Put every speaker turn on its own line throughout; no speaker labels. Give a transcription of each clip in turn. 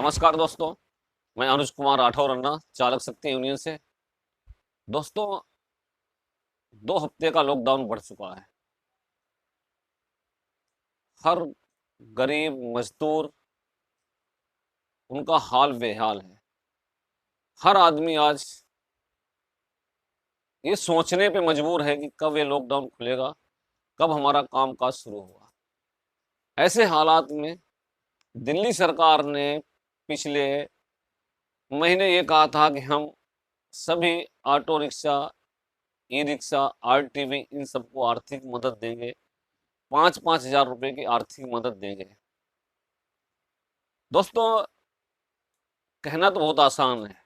नमस्कार दोस्तों, मैं अनुज कुमार राठौर अन्ना चालक शक्ति यूनियन से। दोस्तों, 2 हफ्ते का लॉकडाउन बढ़ चुका है। हर गरीब मजदूर, उनका हाल बेहाल है। हर आदमी आज ये सोचने पे मजबूर है कि कब ये लॉकडाउन खुलेगा, कब हमारा कामकाज शुरू होगा। ऐसे हालात में दिल्ली सरकार ने पिछले महीने ये कहा था कि हम सभी auto rickshaw, e rickshaw, RTV इन सबको आर्थिक मदद देंगे। 5-5 हज़ार रुपए की आर्थिक मदद देंगे। दोस्तों, कहना तो बहुत आसान है।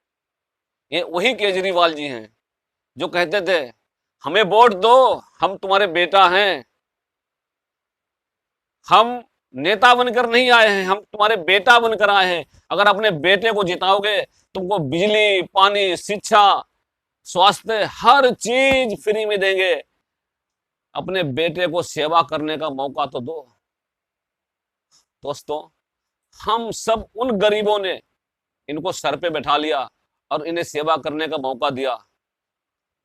ये वही केजरीवाल जी हैं जो कहते थे हमें वोट दो, हम तुम्हारे बेटा हैं, हम नेता बनकर नहीं आए हैं, हम तुम्हारे बेटा बनकर आए हैं। अगर अपने बेटे को जिताओगे, तुमको बिजली, पानी, शिक्षा, स्वास्थ्य, हर चीज फ्री में देंगे। अपने बेटे को सेवा करने का मौका तो दो। दोस्तों, हम सब उन गरीबों ने इनको सर पे बैठा लिया और इन्हें सेवा करने का मौका दिया।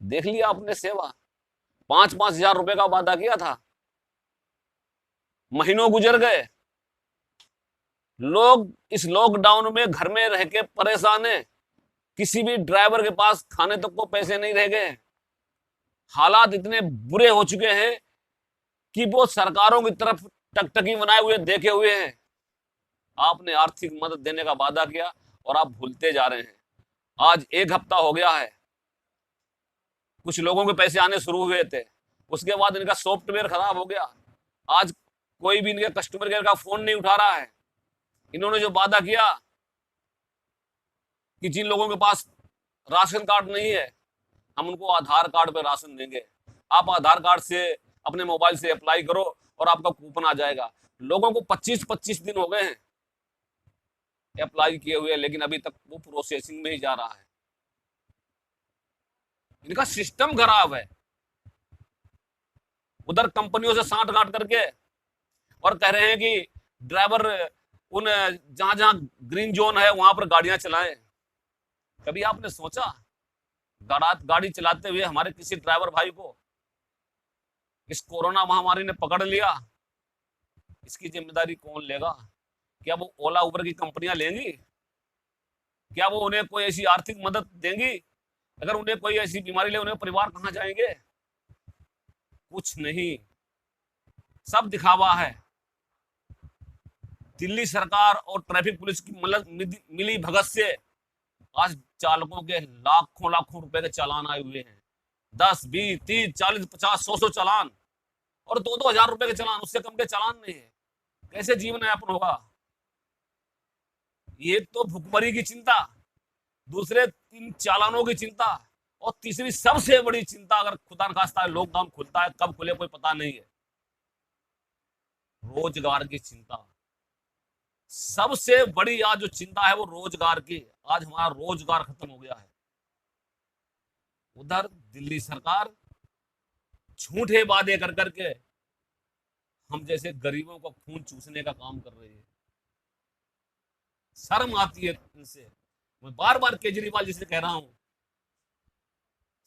देख लिया आपने सेवा। 5-5 हज़ार रुपए का वादा किया था, महीनों गुजर गए। लोग इस लॉकडाउन में घर में रह के परेशान है। किसी भी ड्राइवर के पास खाने तक को पैसे नहीं रह गए। हालात इतने बुरे हो चुके हैं कि वो सरकारों की तरफ टकटकी बनाए हुए देखे हुए हैं। आपने आर्थिक मदद देने का वादा किया और आप भूलते जा रहे हैं। आज 1 हफ्ता हो गया है। कुछ लोगों के पैसे आने शुरू हुए थे, उसके बाद इनका सॉफ्टवेयर खराब हो गया। आज कोई भी इनके कस्टमर केयर का फोन नहीं उठा रहा है। इन्होंने जो वादा किया कि जिन लोगों के पास राशन कार्ड नहीं है, हम उनको आधार कार्ड पे राशन देंगे। आप आधार कार्ड से अपने मोबाइल से अप्लाई करो और आपका कूपन आ जाएगा। लोगों को 25-25 दिन हो गए हैं अप्लाई किए हुए, लेकिन अभी तक वो प्रोसेसिंग में ही जा रहा है। इनका सिस्टम खराब है। उधर कंपनियों से सांठ गांठ करके और कह रहे हैं कि ड्राइवर उन जहां जहां ग्रीन जोन है वहां पर गाड़ियां चलाएं। कभी आपने सोचा गाड़ी चलाते हुए हमारे किसी ड्राइवर भाई को इस कोरोना महामारी ने पकड़ लिया, इसकी जिम्मेदारी कौन लेगा? क्या वो ओला उबर की कंपनियां लेंगी? क्या वो उन्हें कोई ऐसी आर्थिक मदद देंगी? अगर उन्हें कोई ऐसी बीमारी ले, उन्हें परिवार कहां जाएंगे? कुछ नहीं, सब दिखावा है। दिल्ली सरकार और ट्रैफिक पुलिस की मिली भगत से आज चालकों के लाखों लाखों रुपए के चालान आए हुए हैं। 10, 20, 30, 40, 50, 100 चालान और 2-2 हज़ार रुपए के चालान, उससे कम के चालान नहीं है। कैसे जीवन यापन होगा? ये तो भुखमरी की चिंता, दूसरे 3 चालानों की चिंता, और तीसरी सबसे बड़ी चिंता, अगर खुदा न खास्ता लॉकडाउन खुलता है, कब खुले कोई पता नहीं है, रोजगार की चिंता। सबसे बड़ी आज जो चिंता है वो रोजगार की। आज हमारा रोजगार खत्म हो गया है। उधर दिल्ली सरकार झूठे वादे कर करके हम जैसे गरीबों को खून चूसने का काम कर रही है। शर्म आती है इनसे। मैं बार बार केजरीवाल जी से कह रहा हूं,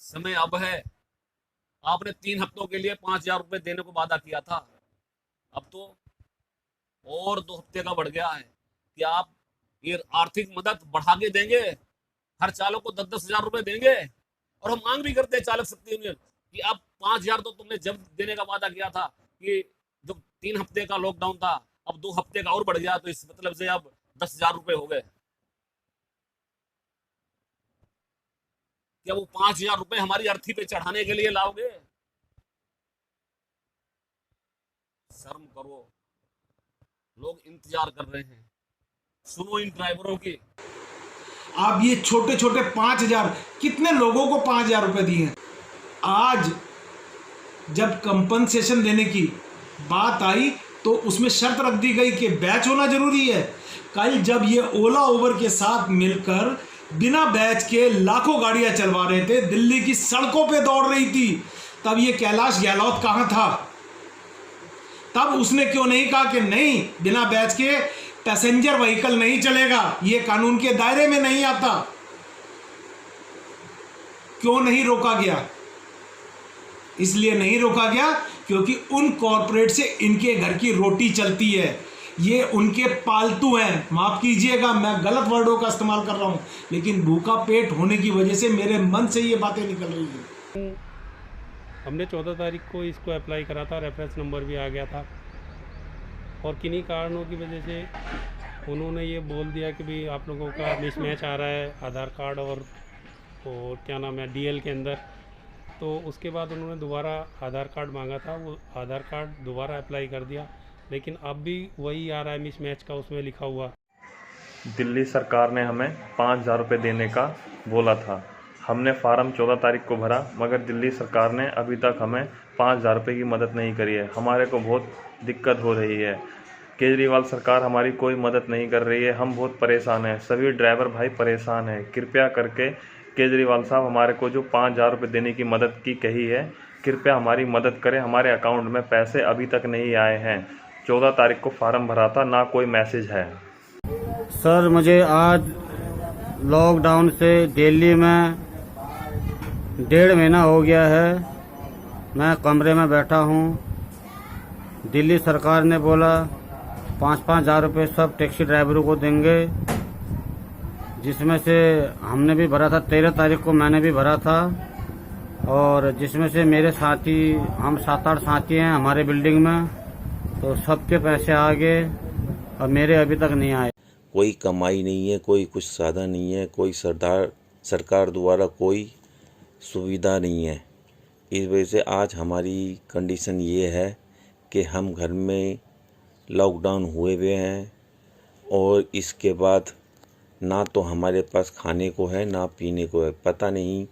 समय अब है। आपने 3 हफ्तों के लिए 5,000 रुपए देने को वादा किया था, अब तो और 2 हफ्ते का बढ़ गया है कि आप ये आर्थिक मदद बढ़ा के देंगे। हर चालक को 10-10 हज़ार रुपए देंगे। और हम मांग भी करते हैं चालक शक्ति यूनियन कि अब 5,000 तो तुमने जब देने का वादा किया था कि जब 3 हफ्ते का लॉकडाउन था, अब 2 हफ्ते का और बढ़ गया, तो इस मतलब से अब 10,000 रुपए हो गए। क्या वो 5,000 रुपए हमारी अर्थी पे चढ़ाने के लिए लाओगे? शर्म करो। लोग इंतजार कर रहे हैं, सुनो इन ड्राइवरों की।
आप ये छोटे छोटे 5,000, कितने लोगों को 5,000 रुपए दिए हैं? आज जब कंपनसेशन देने की बात आई तो उसमें शर्त रख दी गई कि बैच होना जरूरी है। कल जब ये ओला उबर के साथ मिलकर बिना बैच के लाखों गाड़ियां चलवा रहे थे, दिल्ली की सड़कों पे दौड़ रही थी, तब ये कैलाश गहलोत कहां था? तब उसने क्यों नहीं कहा कि नहीं, बिना बैच के पैसेंजर व्हीकल नहीं चलेगा, ये कानून के दायरे में नहीं आता। क्यों नहीं रोका गया? इसलिए नहीं रोका गया क्योंकि उन कॉरपोरेट से इनके घर की रोटी चलती है, ये उनके पालतू हैं। माफ कीजिएगा, मैं गलत वर्डों का इस्तेमाल कर रहा हूं, लेकिन भूखा पेट होने की वजह से मेरे मन से ये बातें निकल रही हैं।
हमने 14 तारीख को इसको अप्लाई करा था, रेफरेंस नंबर भी आ गया था, और किन्हीं कारणों की वजह से उन्होंने ये बोल दिया कि भाई आप लोगों का मिसमैच आ रहा है आधार कार्ड और क्या नाम है डीएल के अंदर। तो उसके बाद उन्होंने दोबारा आधार कार्ड मांगा था, वो आधार कार्ड दोबारा अप्लाई कर दिया, लेकिन अब भी वही आ रहा है मिसमैच का उसमें लिखा हुआ।
दिल्ली सरकार ने हमें 5,000 रुपये देने का बोला था। हमने फार्म 14 तारीख को भरा, मगर दिल्ली सरकार ने अभी तक हमें 5,000 रुपये की मदद नहीं करी है। हमारे को बहुत दिक्कत हो रही है। केजरीवाल सरकार हमारी कोई मदद नहीं कर रही है। हम बहुत परेशान हैं, सभी ड्राइवर भाई परेशान हैं। कृपया करके केजरीवाल साहब हमारे को जो 5,000 रुपये देने की मदद की कही है, कृपया हमारी मदद करें। हमारे अकाउंट में पैसे अभी तक नहीं आए हैं। 14 तारीख को फार्म भरा था, ना कोई मैसेज है।
सर, मुझे आज लॉकडाउन से दिल्ली में 1.5 महीना हो गया है। मैं कमरे में बैठा हूँ। दिल्ली सरकार ने बोला 5-5 हज़ार रुपये सब टैक्सी ड्राइवरों को देंगे, जिसमें से हमने भी भरा था। 13 तारीख को मैंने भी भरा था, और जिसमें से मेरे साथी, हम 7-8 साथी हैं हमारे बिल्डिंग में, तो सबके पैसे आ गए और मेरे अभी तक नहीं आए।
कोई कमाई नहीं है, कोई कुछ साधन नहीं है, कोई सरकार द्वारा कोई सुविधा नहीं है। इस वजह से आज हमारी कंडीशन ये है कि हम घर में लॉकडाउन हुए हुए हैं, और इसके बाद ना तो हमारे पास खाने को है ना पीने को है। पता नहीं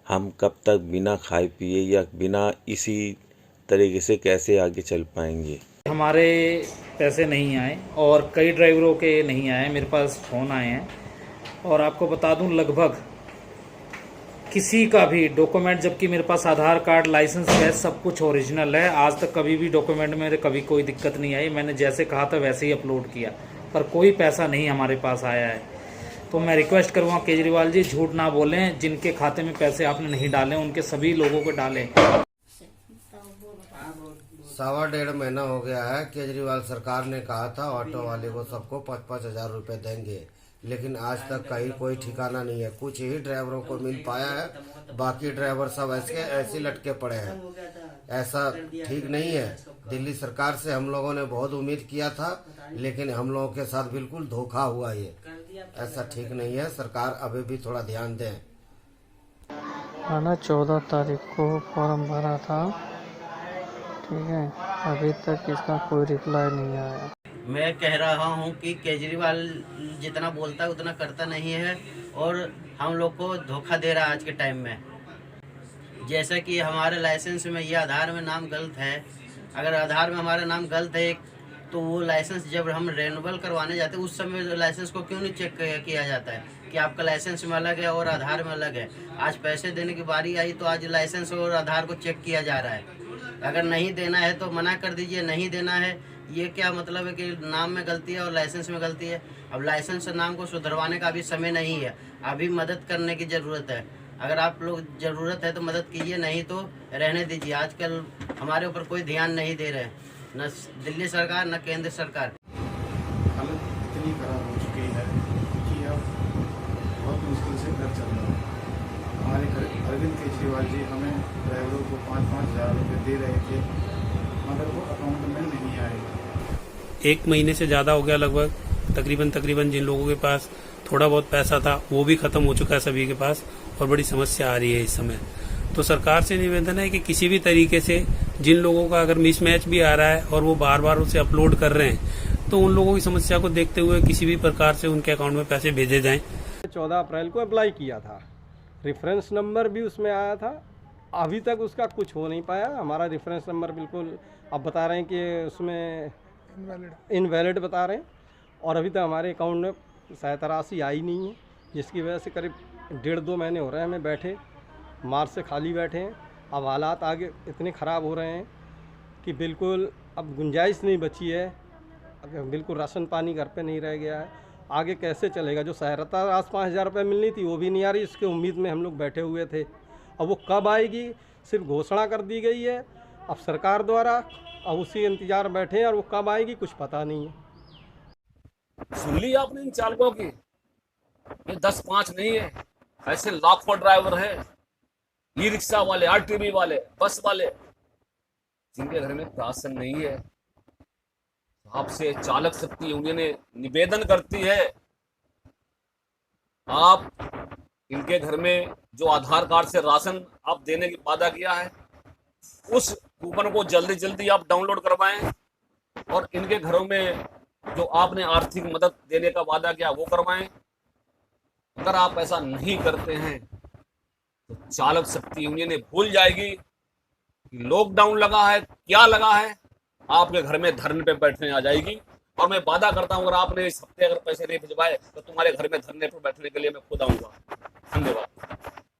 हम कब तक बिना खाए पिए या बिना इसी तरीके से कैसे आगे चल पाएंगे।
हमारे पैसे नहीं आए और कई ड्राइवरों के नहीं आए, मेरे पास फ़ोन आए हैं। और आपको बता दूं, लगभग किसी का भी डॉक्यूमेंट, जबकि मेरे पास आधार कार्ड, लाइसेंस, गैस सब कुछ ओरिजिनल है, आज तक कभी भी डॉक्यूमेंट में कभी कोई दिक्कत नहीं आई। मैंने जैसे कहा था वैसे ही अपलोड किया, पर कोई पैसा नहीं हमारे पास आया है। तो मैं रिक्वेस्ट करूँगा केजरीवाल जी, झूठ ना बोलें। जिनके खाते में पैसे आपने नहीं डाले उनके सभी लोगों को डालें।
1.5 महीना हो गया है। केजरीवाल सरकार ने कहा था ऑटो वाले को सबको 5-5 हज़ार रुपये देंगे, लेकिन आज तक कहीं कोई ठिकाना नहीं है। कुछ ही ड्राइवरों को मिल पाया है, बाकी ड्राइवर सब ऐसे लटके पड़े हैं। ऐसा ठीक नहीं है। दिल्ली सरकार से हम लोगों ने बहुत उम्मीद किया था, लेकिन हम लोगों के साथ बिल्कुल धोखा हुआ। ये ऐसा ठीक नहीं है। सरकार अभी भी थोड़ा ध्यान दें।
मैंने 14 तारीख को फॉर्म भरा था, ठीक है, अभी तक इसका कोई रिप्लाई नहीं आया।
मैं कह रहा हूं कि केजरीवाल जितना बोलता है उतना करता नहीं है, और हम लोग को धोखा दे रहा है आज के टाइम में। जैसा कि हमारे लाइसेंस में ये आधार में नाम गलत है। अगर आधार में हमारा नाम गलत है तो वो लाइसेंस जब हम रेन्यूअल करवाने जाते हैं उस समय लाइसेंस को क्यों नहीं चेक किया जाता है कि आपका लाइसेंस में अलग है और आधार में अलग है। आज पैसे देने की बारी आई तो आज लाइसेंस और आधार को चेक किया जा रहा है। अगर नहीं देना है तो मना कर दीजिए, नहीं देना है। ये क्या मतलब है कि नाम में गलती है और लाइसेंस में गलती है। अब लाइसेंस और नाम को सुधरवाने का अभी समय नहीं है, अभी मदद करने की ज़रूरत है। अगर आप लोग ज़रूरत है तो मदद कीजिए, नहीं तो रहने दीजिए। आजकल हमारे ऊपर कोई ध्यान नहीं दे रहे, न दिल्ली सरकार न केंद्र सरकार।
हालत इतनी खराब हो चुकी है कि अब बहुत मुश्किल से घर चल रहा है। हमारे अरविंद केजरीवाल जी हमें ड्राइवरों को 5-5 हज़ार रुपये दे रहे थे, मगर वो अकाउंट में नहीं आए।
1 महीने से ज़्यादा हो गया लगभग। तकरीबन जिन लोगों के पास थोड़ा बहुत पैसा था वो भी खत्म हो चुका है सभी के पास, और बड़ी समस्या आ रही है इस समय। तो सरकार से निवेदन है कि किसी भी तरीके से जिन लोगों का अगर मिसमैच भी आ रहा है और वो बार बार उसे अपलोड कर रहे हैं, तो उन लोगों की समस्या को देखते हुए किसी भी प्रकार से उनके अकाउंट में पैसे भेजे जाएं।
14 अप्रैल को अप्लाई किया था, रेफरेंस नंबर भी उसमें आया था। अभी तक उसका कुछ हो नहीं पाया। हमारा रेफरेंस नंबर बिल्कुल अब बता रहे हैं कि उसमें इनवैलिड बता रहे हैं, और अभी तक हमारे अकाउंट में शायद राशि आई नहीं है, जिसकी वजह से करीब 1.5-2 महीने हो रहे हैं हमें बैठे, मार्च से खाली बैठे हैं। अब हालात आगे इतने ख़राब हो रहे हैं कि बिल्कुल अब गुंजाइश नहीं बची है बिल्कुल राशन पानी घर पे नहीं रह गया है। आगे कैसे चलेगा? जो सहायता राशि 5,000 रुपये मिलनी थी वो भी नहीं आ रही, इसके उम्मीद में हम लोग बैठे हुए थे। अब वो कब आएगी सिर्फ घोषणा कर दी गई है अब सरकार द्वारा, अब उसी इंतजार बैठे हैं और वो कब आएगी कुछ पता नहीं है।
सुन ली आपने इन चालकों की? ये 10-5 नहीं है, ऐसे लाखों ड्राइवर है, ई रिक्शा वाले, आरटीवी वाले, बस वाले, जिनके घर में राशन नहीं है। आपसे चालक शक्ति यूनियन निवेदन करती है, आप इनके घर में जो आधार कार्ड से राशन आप देने की वादा किया है, उस कूपन को जल्दी जल्दी आप डाउनलोड करवाएं और इनके घरों में जो आपने आर्थिक मदद देने का वादा किया वो करवाएं। अगर आप ऐसा नहीं करते हैं तो चालक शक्ति यूनियन भूल जाएगी कि लॉकडाउन लगा है, क्या लगा है, आपके घर में धरने पे बैठने आ जाएगी। और मैं वादा करता हूं अगर आपने इस हफ्ते अगर पैसे नहीं भिजवाए तो तुम्हारे घर में धरने पर बैठने के लिए मैं खुद आऊंगा। धन्यवाद।